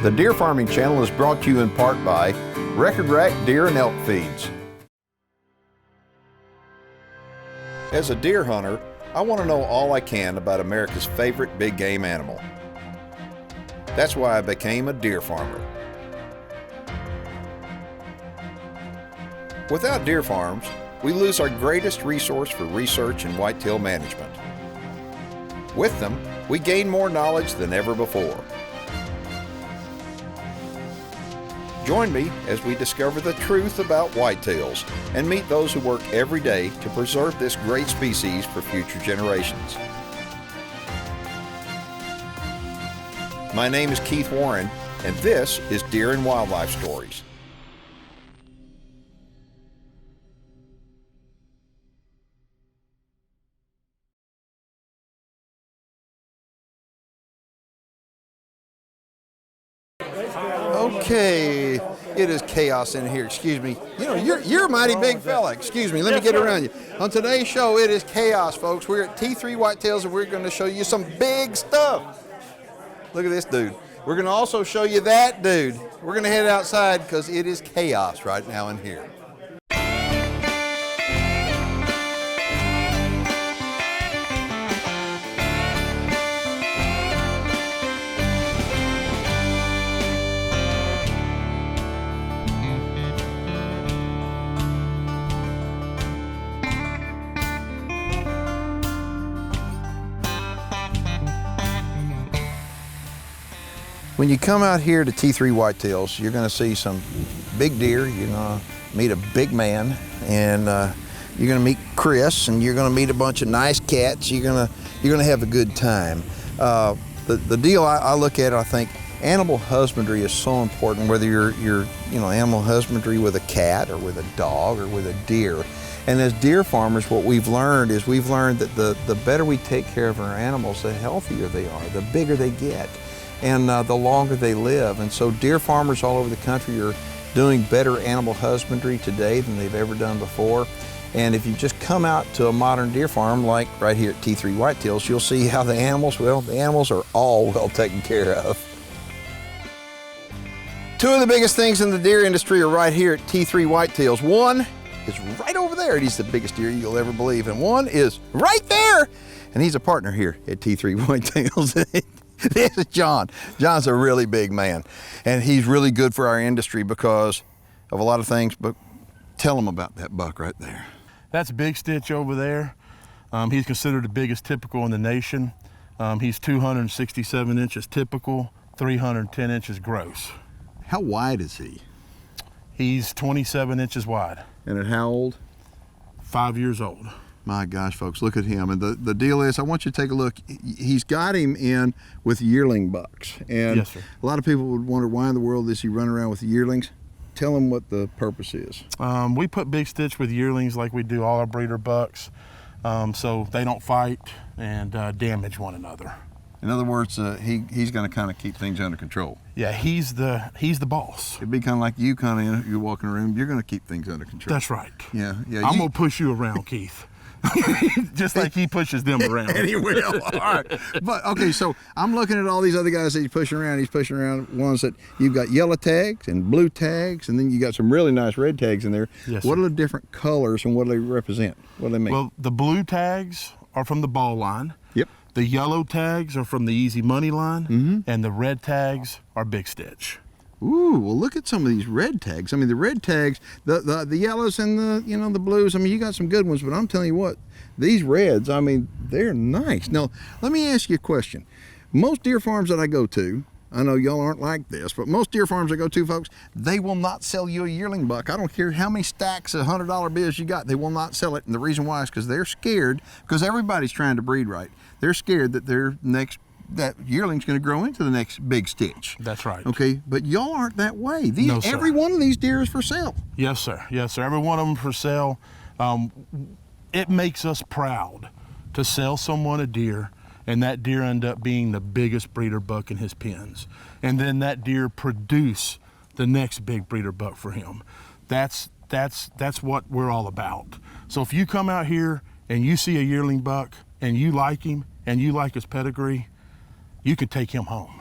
The Deer Farming Channel is brought to you in part by Record Rack Deer and Elk Feeds. As a deer hunter, I want to know all I can about America's favorite big game animal. That's why I became a deer farmer. Without deer farms, we lose our greatest resource for research and whitetail management. With them, we gain more knowledge than ever before. Join me as we discover the truth about whitetails and meet those who work every day to preserve this great species for future generations. My name is Keith Warren, and this is Deer and Wildlife Stories. Okay, it is chaos in here. Excuse me. You know, you're a mighty big fella. Excuse me. Let me get around you. On today's show, it is chaos, folks. We're at T3 Whitetails, and we're going to show you some big stuff. Look at this dude. We're going to also show you that dude. We're going to head outside because it is chaos right now in here. When you come out here to T3 Whitetails, you're going to see some big deer, you're going to meet a big man, and you're going to meet Chris, and you're going to meet a bunch of nice cats. You're going to have a good time. The deal I look at, I think animal husbandry is so important, whether you're animal husbandry with a cat or with a dog or with a deer. And as deer farmers, what we've learned that the better we take care of our animals, the healthier they are, the bigger they get, and the longer they live. And so deer farmers all over the country are doing better animal husbandry today than they've ever done before. And if you just come out to a modern deer farm like right here at T3 Whitetails, you'll see how the animals are all well taken care of. Two of the biggest things in the deer industry are right here at T3 Whitetails. One is right over there, and he's the biggest deer you'll ever believe. And one is right there, and he's a partner here at T3 Whitetails. This is John. John's a really big man, and he's really good for our industry because of a lot of things, but tell him about that buck right there. That's Big Stitch over there. He's considered the biggest typical in the nation. He's 267 inches typical, 310 inches gross. How wide is he? He's 27 inches wide. And at how old? 5 years old. My gosh, folks, look at him. And the deal is, I want you to take a look. He's got him in with yearling bucks. And yes, sir. A lot of people would wonder why in the world is he running around with yearlings. Tell them what the purpose is. We put Big Stitch with yearlings like we do all our breeder bucks, so they don't fight and damage one another. In other words, he's going to kind of keep things under control. Yeah, he's the boss. It'd be kind of like you you're walking around, you're going to keep things under control. That's right. Yeah. I'm going to push you around, Keith. Just like he pushes them around. And he will. All right. But okay, so I'm looking at all these other guys that he's pushing around. He's pushing around ones that you've got yellow tags and blue tags, and then you got some really nice red tags in there. Yes, what sir. are the different colors and what do they represent? What do they mean? Well, the blue tags are from the ball line. Yep. The yellow tags are from the easy money line, and the red tags are Big Stitch. Ooh, well, look at some of these red tags. I mean, the red tags, the yellows and the blues. I mean, you got some good ones, but I'm telling you what, these reds, I mean, they're nice. Now, let me ask you a question. Most deer farms that I go to, I know y'all aren't like this, but most deer farms I go to, folks, they will not sell you a yearling buck. I don't care how many stacks of $100 bills you got, they will not sell it. And the reason why is because they're scared, because everybody's trying to breed right. They're scared that that yearling's going to grow into the next Big Stitch. That's right. Okay, but y'all aren't that way. No, sir. Every one of these deer is for sale. Yes, sir. Yes, sir. Every one of them for sale. It makes us proud to sell someone a deer, and that deer end up being the biggest breeder buck in his pens. And then that deer produce the next big breeder buck for him. That's what we're all about. So if you come out here and you see a yearling buck and you like him and you like his pedigree, you could take him home.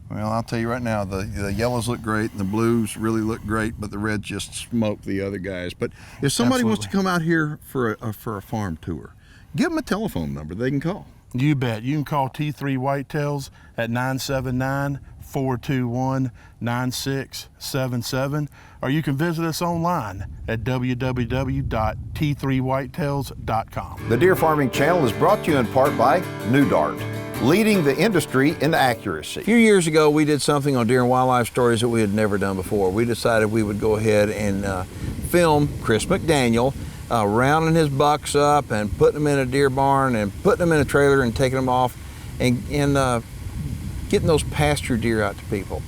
Well, I'll tell you right now, the yellows look great, and the blues really look great, but the reds just smoke the other guys. But if somebody wants to come out here for a farm tour, give them a telephone number they can call. You bet. You can call T3 Whitetails at 979-421-9677, or you can visit us online at www.t3whitetails.com. The Deer Farming Channel is brought to you in part by New Dart, leading the industry in accuracy. A few years ago, we did something on deer and wildlife stories that we had never done before. We decided we would go ahead and film Chris McDaniel rounding his bucks up and putting them in a deer barn and putting them in a trailer and taking them off and getting those pasture deer out to people.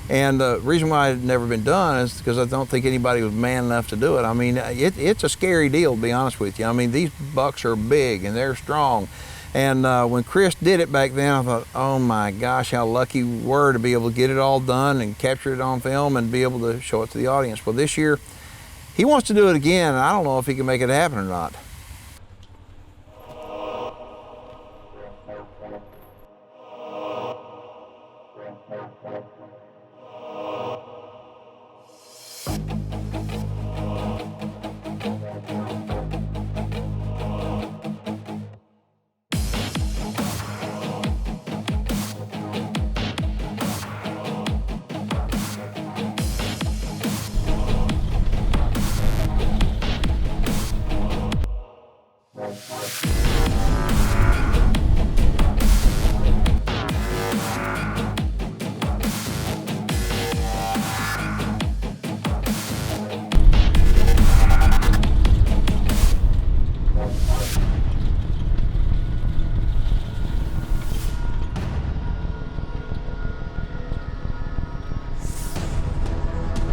And the reason why it had never been done is because I don't think anybody was man enough to do it. I mean, it's a scary deal, to be honest with you. I mean, these bucks are big and they're strong. And when Chris did it back then, I thought, oh my gosh, how lucky we were to be able to get it all done and capture it on film and be able to show it to the audience. Well, this year, he wants to do it again, and I don't know if he can make it happen or not.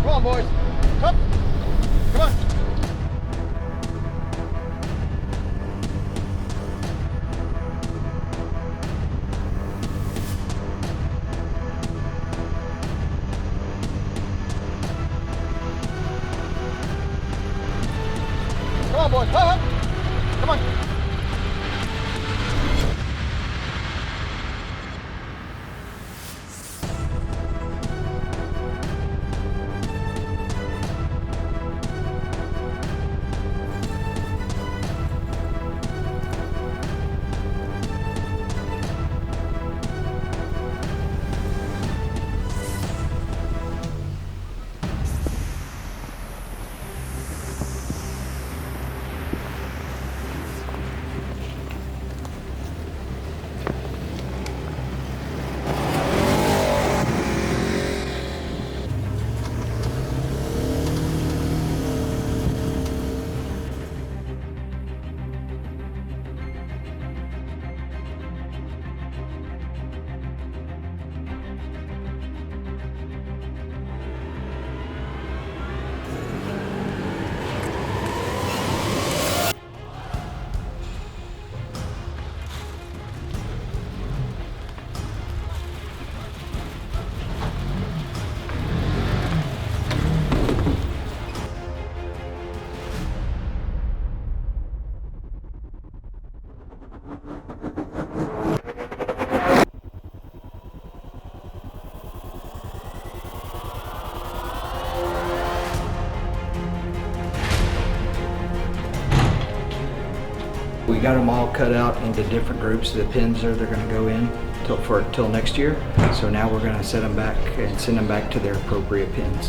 Come on, boys. Up. Come on. Come on, boys. Up. Come on. We got them all cut out into different groups, the pins they're going to go in till next year. So now we're going to set them back and send them back to their appropriate pins.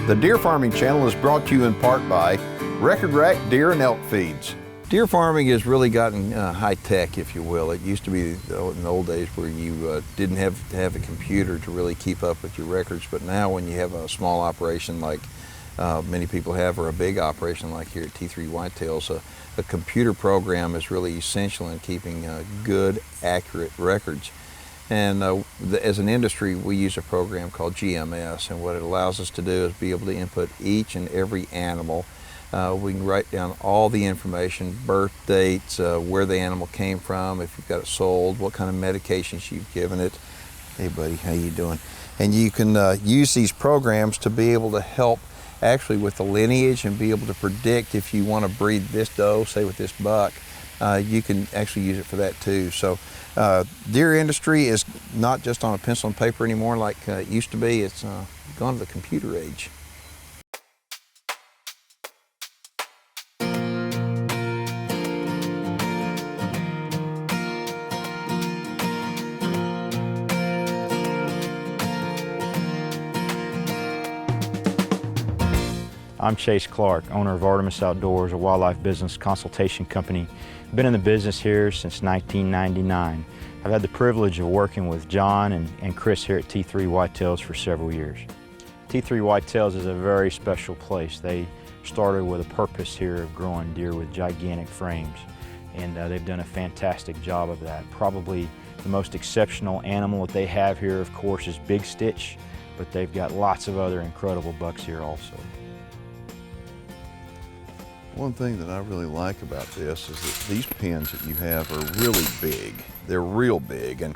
The Deer Farming Channel is brought to you in part by Record Rack Deer and Elk Feeds. Deer farming has really gotten high tech, if you will. It used to be in the old days where you didn't have to have a computer to really keep up with your records, but now when you have a small operation like many people have, or a big operation like here at T3 Whitetails, a computer program is really essential in keeping good, accurate records. And as an industry, we use a program called GMS, and what it allows us to do is be able to input each and every animal. We can write down all the information, birth dates, where the animal came from, if you've got it sold, what kind of medications you've given it. Hey buddy, how you doing? And you can use these programs to be able to help actually with the lineage and be able to predict if you want to breed this doe, say with this buck, you can actually use it for that too. So deer industry is not just on a pencil and paper anymore like it used to be. It's gone to the computer age. I'm Chase Clark, owner of Artemis Outdoors, a wildlife business consultation company. Been in the business here since 1999. I've had the privilege of working with John and Chris here at T3 Whitetails for several years. T3 Whitetails is a very special place. They started with a purpose here of growing deer with gigantic frames, and they've done a fantastic job of that. Probably the most exceptional animal that they have here, of course, is Big Stitch, but they've got lots of other incredible bucks here also. One thing that I really like about this is that these pens that you have are really big. They're real big, and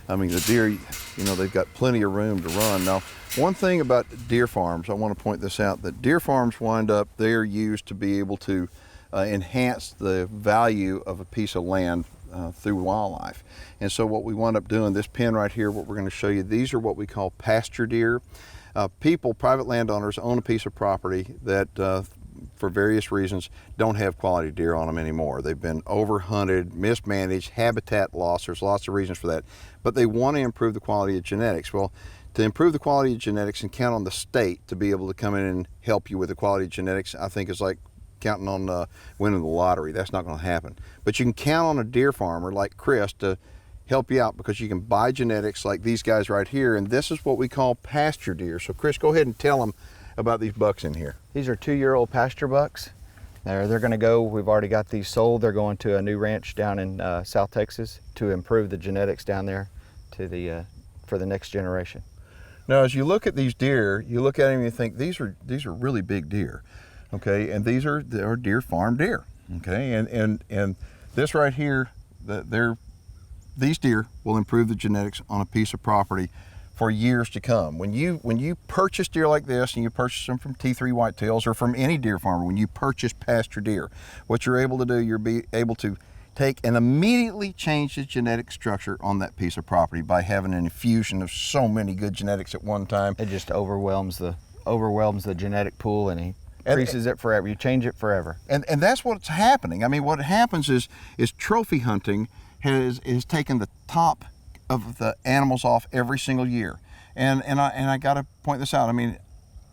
I mean the deer, you know, they've got plenty of room to run. Now, one thing about deer farms, I want to point this out, that deer farms wind up, they're used to be able to enhance the value of a piece of land through wildlife. And so what we wind up doing, this pen right here, what we're going to show you, these are what we call pasture deer. People, private landowners, own a piece of property that for various reasons don't have quality deer on them anymore. They've been overhunted, mismanaged, habitat loss. There's lots of reasons for that, but they want to improve the quality of genetics. Well, to improve the quality of genetics and count on the state to be able to come in and help you with the quality of genetics, I think is like counting on winning the lottery. That's not going to happen. But you can count on a deer farmer like Chris to help you out, because you can buy genetics like these guys right here, and this is what we call pasture deer. So Chris, go ahead and tell them about these bucks in here. These are 2-year-old pasture bucks. They're going to go, we've already got these sold. They're going to a new ranch down in South Texas to improve the genetics down there to for the next generation. Now, as you look at these deer, you look at them and you think these are really big deer, okay? And these are deer farm deer, okay? And this right here, these deer will improve the genetics on a piece of property for years to come. When you purchase deer like this, and you purchase them from T3 Whitetails or from any deer farmer, when you purchase pasture deer, what you're able to do, you're able to take and immediately change the genetic structure on that piece of property by having an infusion of so many good genetics at one time. It just overwhelms the genetic pool, and increases it forever. You change it forever. And that's what's happening. I mean, what happens is trophy hunting has taken the top of the animals off every single year. And I got to point this out. I mean,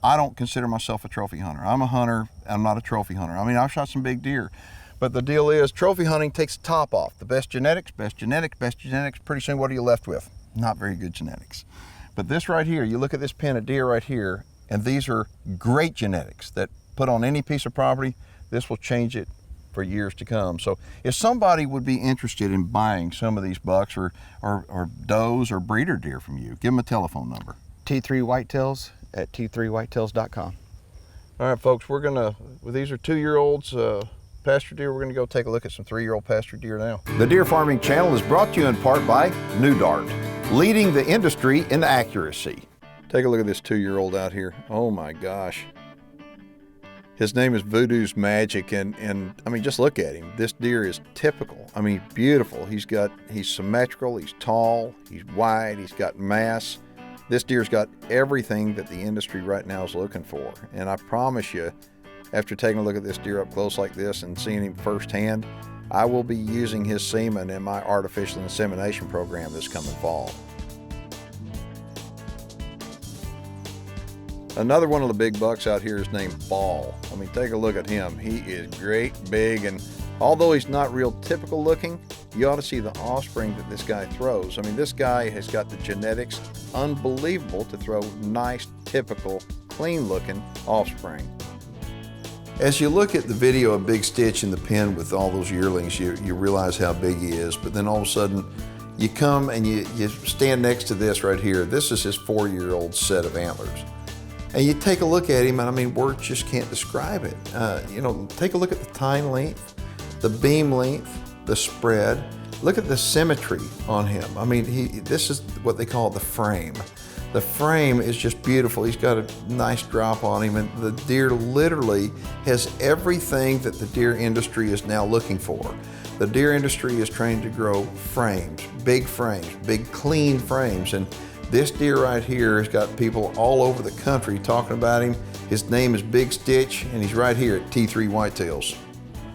I don't consider myself a trophy hunter. I'm a hunter. I'm not a trophy hunter. I mean, I've shot some big deer, but the deal is trophy hunting takes the top off. The best genetics, best genetics, best genetics. Pretty soon, what are you left with? Not very good genetics. But this right here, you look at this pen of deer right here, and these are great genetics that put on any piece of property. This will change it for years to come. So if somebody would be interested in buying some of these bucks or does or breeder deer from you, give them a telephone number. T3 Whitetails at t3whitetails.com. All right, folks, we're gonna, well, these are 2-year-olds pasture deer. We're gonna go take a look at some 3-year-old pasture deer now. The Deer Farming Channel is brought to you in part by New Dart, leading the industry in accuracy. Take a look at this 2-year-old out here. Oh my gosh. His name is Voodoo's Magic, and I mean, just look at him. This deer is typical. I mean, beautiful. He's symmetrical, he's tall, he's wide, he's got mass. This deer's got everything that the industry right now is looking for. And I promise you, after taking a look at this deer up close like this and seeing him firsthand, I will be using his semen in my artificial insemination program this coming fall. Another one of the big bucks out here is named Ball. I mean, take a look at him. He is great, big, and although he's not real typical looking, you ought to see the offspring that this guy throws. I mean, this guy has got the genetics unbelievable to throw nice, typical, clean-looking offspring. As you look at the video of Big Stitch in the pen with all those yearlings, you realize how big he is, but then all of a sudden, you come and you stand next to this right here. This is his 4-year-old set of antlers. And you take a look at him, and I mean, words just can't describe it. You know, take a look at the tine length, the beam length, the spread. Look at the symmetry on him. I mean, this is what they call the frame. The frame is just beautiful. He's got a nice drop on him, and the deer literally has everything that the deer industry is now looking for. The deer industry is trained to grow frames, big clean frames, and this deer right here has got people all over the country talking about him. His name is Big Stitch, and he's right here at T3 Whitetails.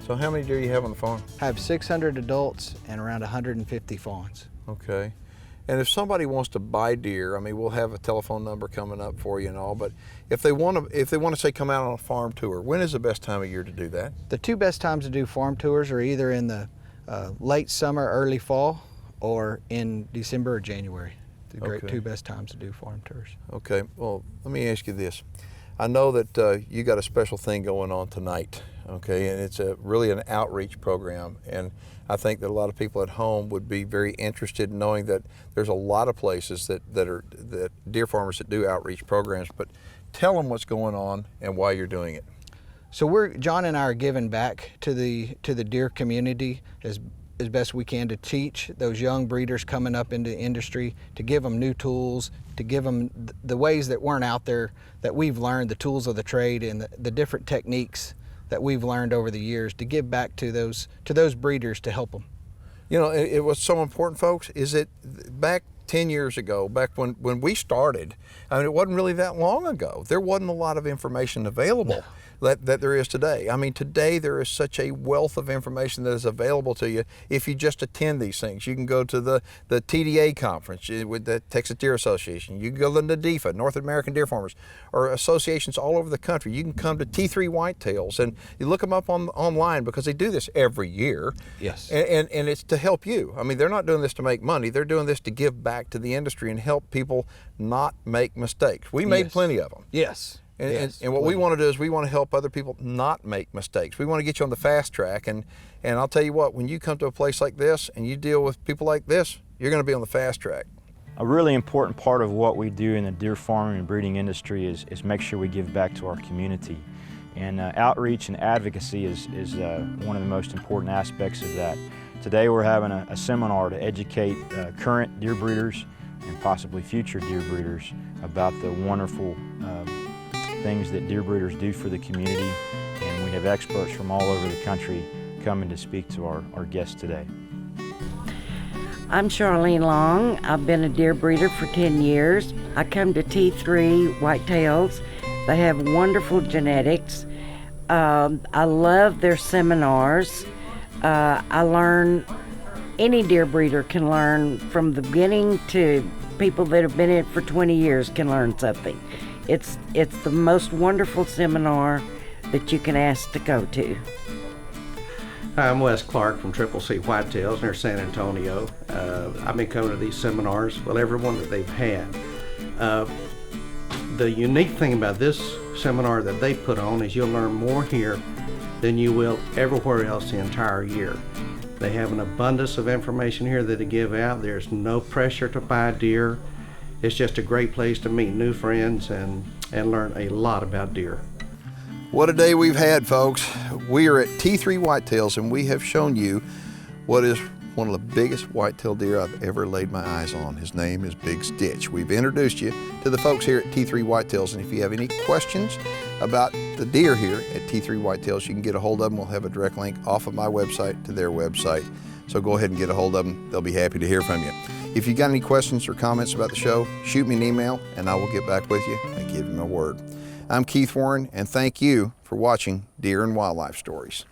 So how many deer do you have on the farm? I have 600 adults and around 150 fawns. Okay. And if somebody wants to buy deer, I mean, we'll have a telephone number coming up for you and all, but if they want to say come out on a farm tour, when is the best time of year to do that? The two best times to do farm tours are either in the late summer, early fall, or in December or January. The two best times to do farm tours. Okay, well, let me ask you this. I know that you got a special thing going on tonight, okay, and it's really an outreach program, and I think that a lot of people at home would be very interested in knowing that there's a lot of places that deer farmers that do outreach programs, but tell them what's going on and why you're doing it. So John and I are giving back to the deer community as best we can to teach those young breeders coming up into the industry, to give them new tools, to give them the ways that weren't out there that we've learned, the tools of the trade and the different techniques that we've learned over the years, to give back to those breeders to help them. You know, it was so important, folks, is that back 10 years ago, back when we started, I mean, it wasn't really that long ago. There wasn't a lot of information available. That there is today. I mean, today there is such a wealth of information that is available to you if you just attend these things. You can go to the TDA conference with the Texas Deer Association. You can go to the NADEFA, North American Deer Farmers, or associations all over the country. You can come to T3 Whitetails, and you look them up online because they do this every year. Yes. And it's to help you. I mean, they're not doing this to make money. They're doing this to give back to the industry and help people not make mistakes. We made plenty of them. Yes. And what we want to do is we want to help other people not make mistakes. We want to get you on the fast track. And I'll tell you what, when you come to a place like this and you deal with people like this, you're going to be on the fast track. A really important part of what we do in the deer farming and breeding industry is make sure we give back to our community. And outreach and advocacy is one of the most important aspects of that. Today we're having a seminar to educate current deer breeders and possibly future deer breeders about the wonderful things that deer breeders do for the community, and we have experts from all over the country coming to speak to our guests today. I'm Charlene Long. I've been a deer breeder for 10 years. I come to T3 Whitetails. They have wonderful genetics. I love their seminars. I learn, any deer breeder can learn from the beginning to people that have been in it for 20 years can learn something. It's the most wonderful seminar that you can ask to go to. Hi, I'm Wes Clark from Triple C Whitetails near San Antonio. I've been coming to these seminars, well, every one that they've had. The unique thing about this seminar that they put on is you'll learn more here than you will everywhere else the entire year. They have an abundance of information here that they give out. There's no pressure to buy deer. It's just a great place to meet new friends and learn a lot about deer. What a day we've had, folks. We are at T3 Whitetails, and we have shown you what is one of the biggest whitetail deer I've ever laid my eyes on. His name is Big Stitch. We've introduced you to the folks here at T3 Whitetails, and if you have any questions about the deer here at T3 Whitetails, you can get a hold of them. We'll have a direct link off of my website to their website. So go ahead and get a hold of them. They'll be happy to hear from you. If you got any questions or comments about the show, shoot me an email and I will get back with you and give you my word. I'm Keith Warren, and thank you for watching Deer and Wildlife Stories.